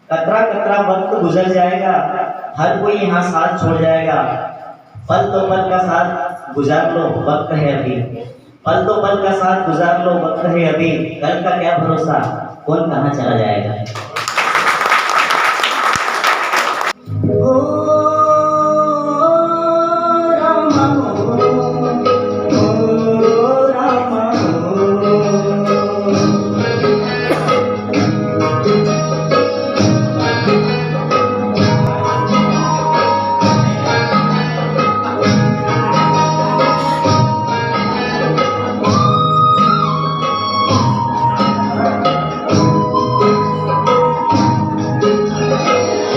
कतरा कतरा वक्त गुजर जाएगा, हर कोई यहाँ साथ छोड़ जाएगा। पल तो पल का साथ गुजार लो, वक्त है अभी। पल तो पल का साथ गुजार लो, वक्त है अभी। कल का क्या भरोसा, कौन कहाँ चला जाएगा।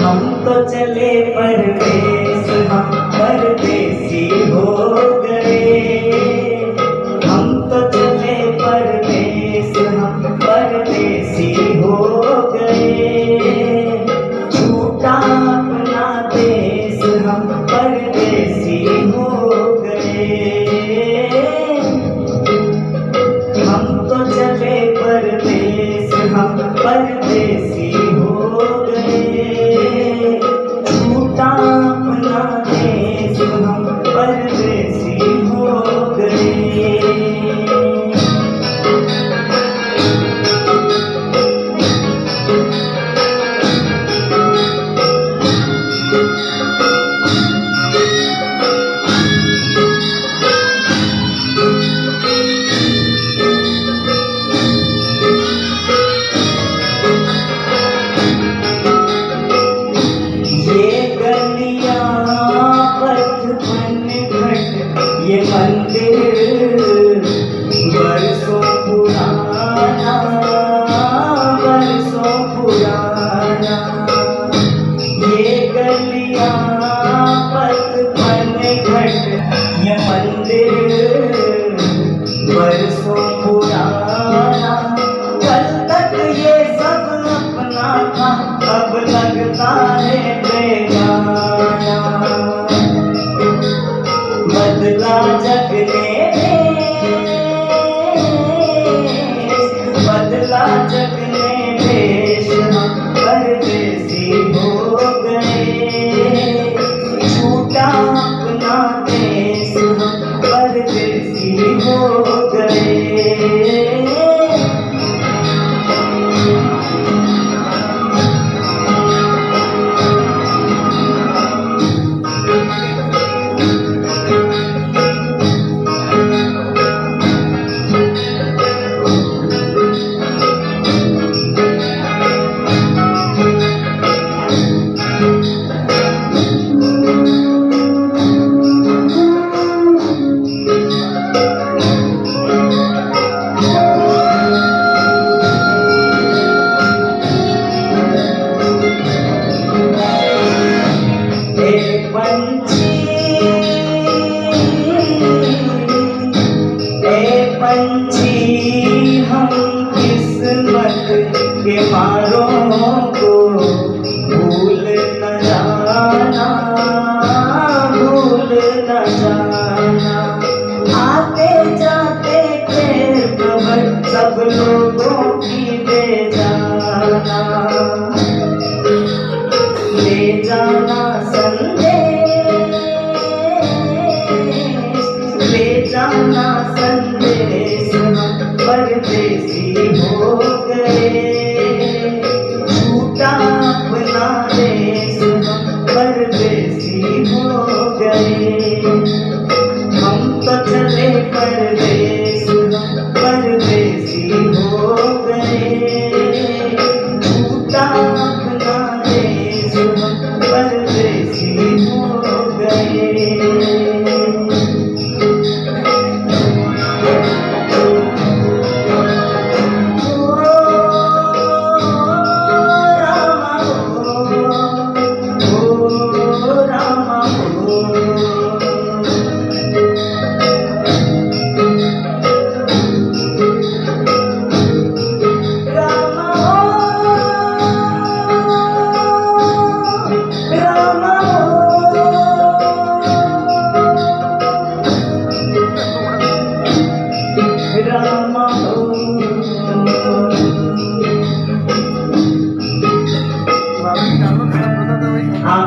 हम तो चले परदेस, हम परदेसी हो गए। हम तो चले परदेस, हम परदेसी हो गए। छूटा अपना देश, हम परदेसी हो गए। हम तो चले परदेस, हम परदेसी हो गए। छूटा अपना देश, हम परदेसी हो गए। ये मंदिर बरसों पुराना, बरसों पुराना। ये गलियां पथ बन घट, ये मंदिर बरसों पुराना। कल तक ये सब अपना था, अब लगता है बेगाना। बदला जग ने भेष, बदला जग ने भेष, हम परदेसी हो गए। छूटा अपना देश, हम परदेसी हो गए। पंछी हम किस्मत के मारों को भूल न जाना, भूल न जाना। आते जाते फिर खबर सब लोगों की दे जाना, ले जाना संदेश, ले जाना संदेश। हम परदेसी हो गए। छूटा अपना देश, हम परदेसी हो गए। हम तो चले परदेस, हम परदेसी हो गए। छूटा अपना देश, हम परदेसी हो गए।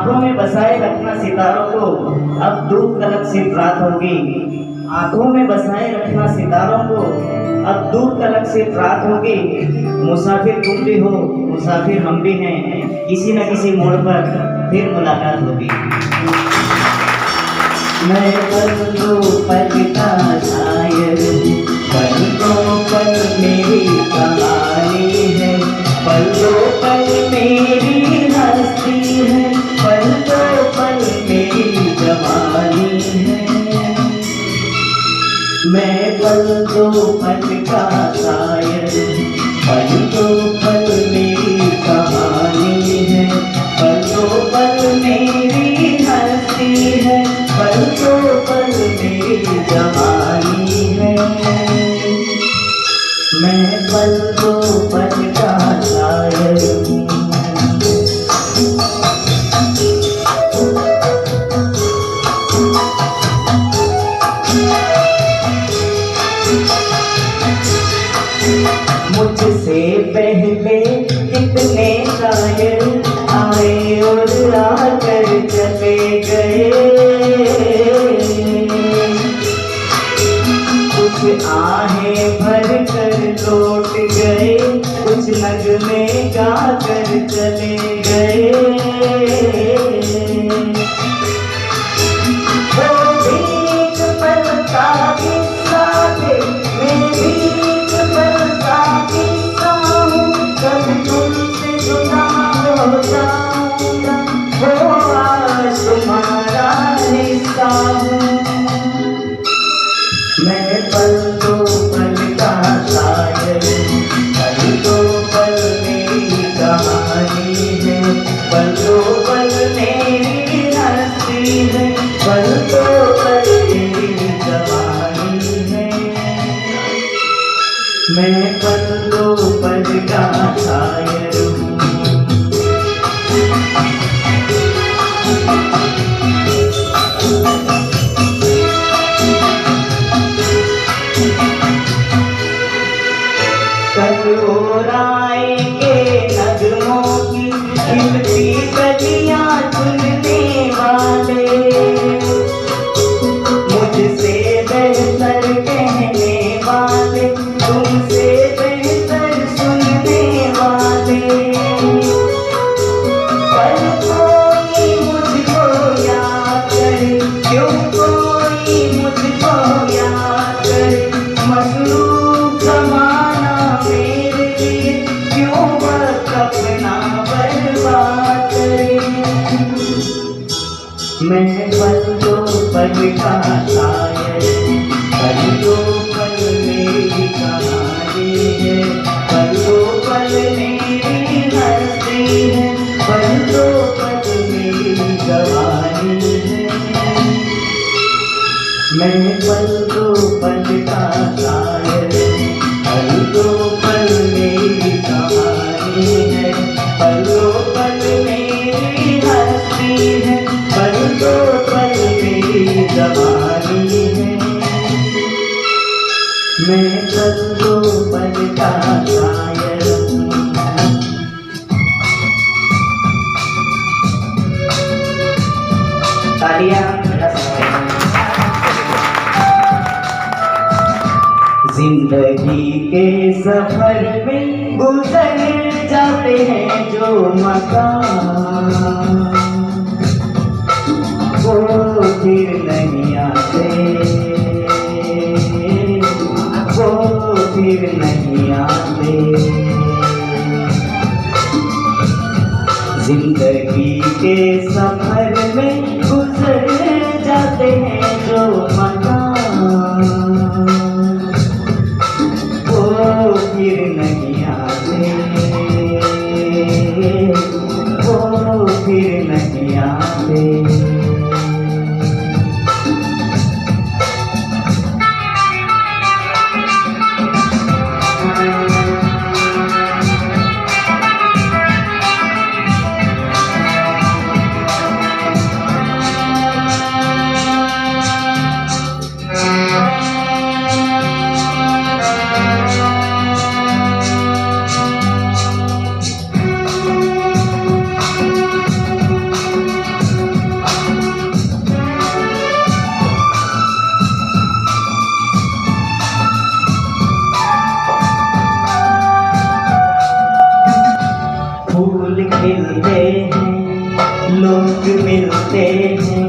आंखों में बसाए रखना सितारों को, अब दूर तलक से रात होगी। आंखों में बसाए रखना सितारों को, अब दूर तलक से रात होगी। मुसाफिर तुम भी हो, मुसाफिर हम भी हैं, किसी न किसी मोड़ पर फिर मुलाकात होगी। मैं पल का शायर, पल मेरी कहानी है, पल मेरी हस्ती है, पल मेरी जवानी है। मैं पल का शायर, पल मेरी कहानी है, पल मेरी हस्ती है, पल मेरी जवानी है। मैं पल का शायर हूँ। मुझसे पहले कितने शायर आए और आकर चले गए, कुछ आहें भर कर लौट गए, कुछ नगमे गा कर चले गए। वो भी एक पल का किस्सा थे, मैं भी एक पल का किस्सा हूँ, कब तुमसे जुदा हो जाऊंगा, वो आज तुम्हारा हिस्सा हूँ। मैं पल का शायर, पल मेरी कहानी है, पल मेरी हस्ती है, पल मेरी जवानी है। मैं पल का शायर हूँ। और आएंगे नगमों की खिलती कलियां चुनने वाले, मुझसे बेहतर कहने वाले, तुमसे बेहतर सुनने वाले। पर कोई मुझको याद करे, क्यों कोई मुझको याद करे, मसरूफ ज़माना मेरे लिए क्यों वक्त अपना बर्बाद करे। मैं पल का शायर, पल मेरी कहानी है, पल मेरी हस्ती है, पल मेरी जवानी है। मैं पल का शायर, पल मेरी कहानी है, पल मेरी हस्ती है, पल मेरी जवानी है। मैं पल का शायर हूँ। तालियां। जिंदगी के सफर में गुजर जाते हैं जो मकाम, वो फिर नहीं आते, वो फिर नहीं आते। जिंदगी के सफर में गुजर जाते हैं जो मकाम, वो फिर नहीं आते, वो फिर नहीं आते। खिलते हैं, लोग मिलते हैं,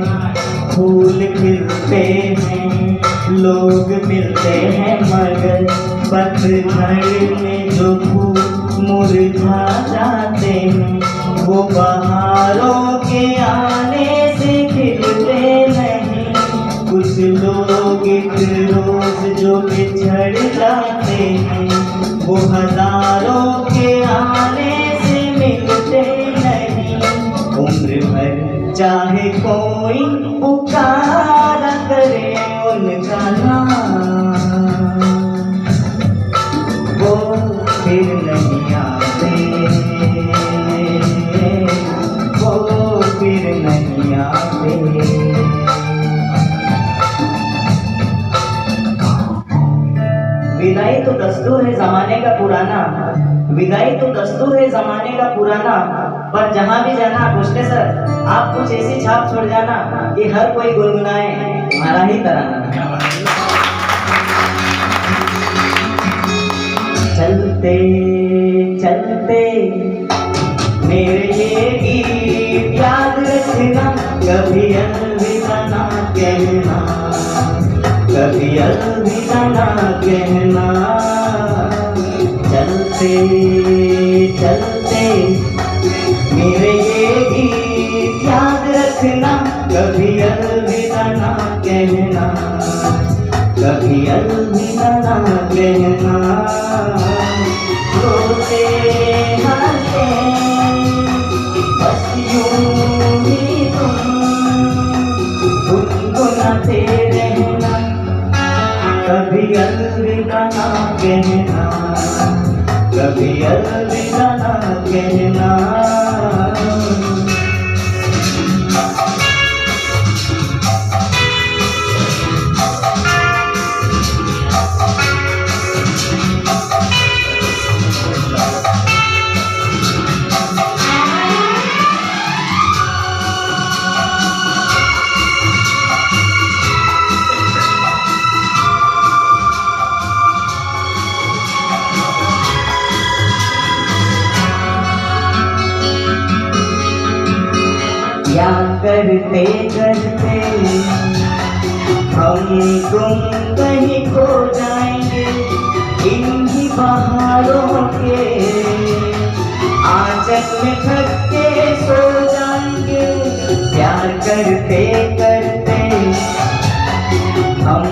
फूल खिलते हैं, लोग मिलते हैं, मगर पतझड़ में जो फूल मुरझा जाते हैं, वो बहारों के आने से खिलते नहीं। कुछ लोग एक रोज जो बिछड़ जाते हैं, वो हजारों के आने से मिलते नहीं। उम्र भर चाहे कोई पुकारा करे उनका नाम, वो फिर नहीं आते, वो फिर नहीं आते। विदाई तो दस्तूर है जमाने का पुराना, विदाई तो दस्तूर है जमाने का पुराना, पर जहां भी जाना पूछते सर आप कुछ ऐसी छाप छोड़ जाना कि हर कोई गुनगुनाए हमारा ही तराना। चलते चलते मेरे ये गीत याद रखना, कभी अलविदा ना कहना, कभी अलविदा ना कहना। चलते चलते मेरे ये गीत याद रखना, कभी अलविदा ना कहना, कभी अलविदा ना कहना। रोते हंसते बस यूं ही तुम गुनगुनाते रहना, कभी अलविदा ना कहना, कभी अलविदा ना कहना। क्या करते करते हम तुम कहीं खो जाएंगे, इन्हीं बहारों के आंचल में थक के सो जाएंगे। प्यार करते करते हम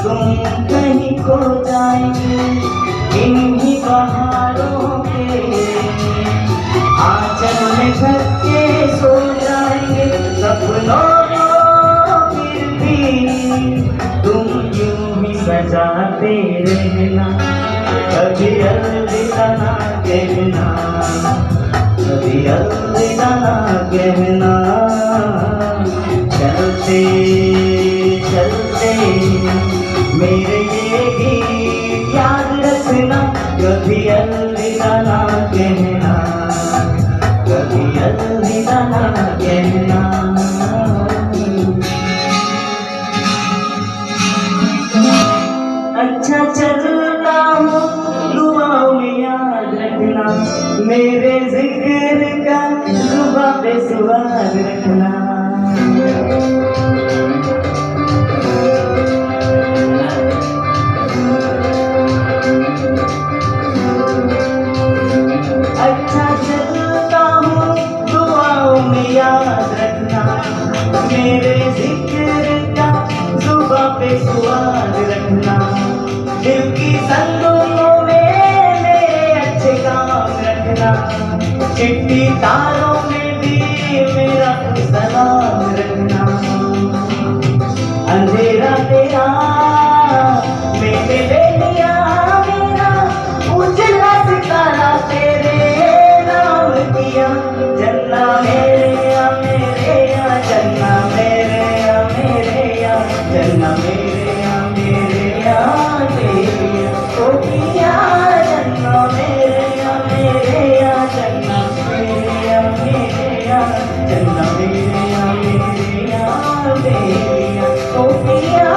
तुम कहीं खो जाएंगे, इन्हीं बहारों के आंचल में थक के सो जाएंगे। सपनों को फिर भी तुम यूं ही सजाते रहना, कभी अलविदा ना कहना, कभी अलविदा ना कहना। चलते चलते मेरे ये गीत याद रखना, कभी अलविदा ना कहना, कभी अलविदा ना कहना। अच्छा चलता हूँ दुआओं में याद रखना, मेरे जिक्र का जुबां पे स्वाद रखना। अच्छा चलता हूँ दुआओं में याद रखना, मेरे जिक्र का जुबां पे स्वाद रखना। दिल की संदूकों में मेरे अच्छे काम रखना, चिट्ठी तारों में भी मेरा सलाम रखना। अंधेरा तेरा मेरे बेलिया मेरा, उजला सितारा तेरे नाम किया। जन्ना मेरे या मेरे या जन्ना मेरे या मेरे या जन्ना मेरे या मेरे या तेरे ओ पिया। जन्ना मेरे या मेरे या जन्ना मेरे या मेरे या जन्ना मेरे या मेरे या तेरे ओ पिया।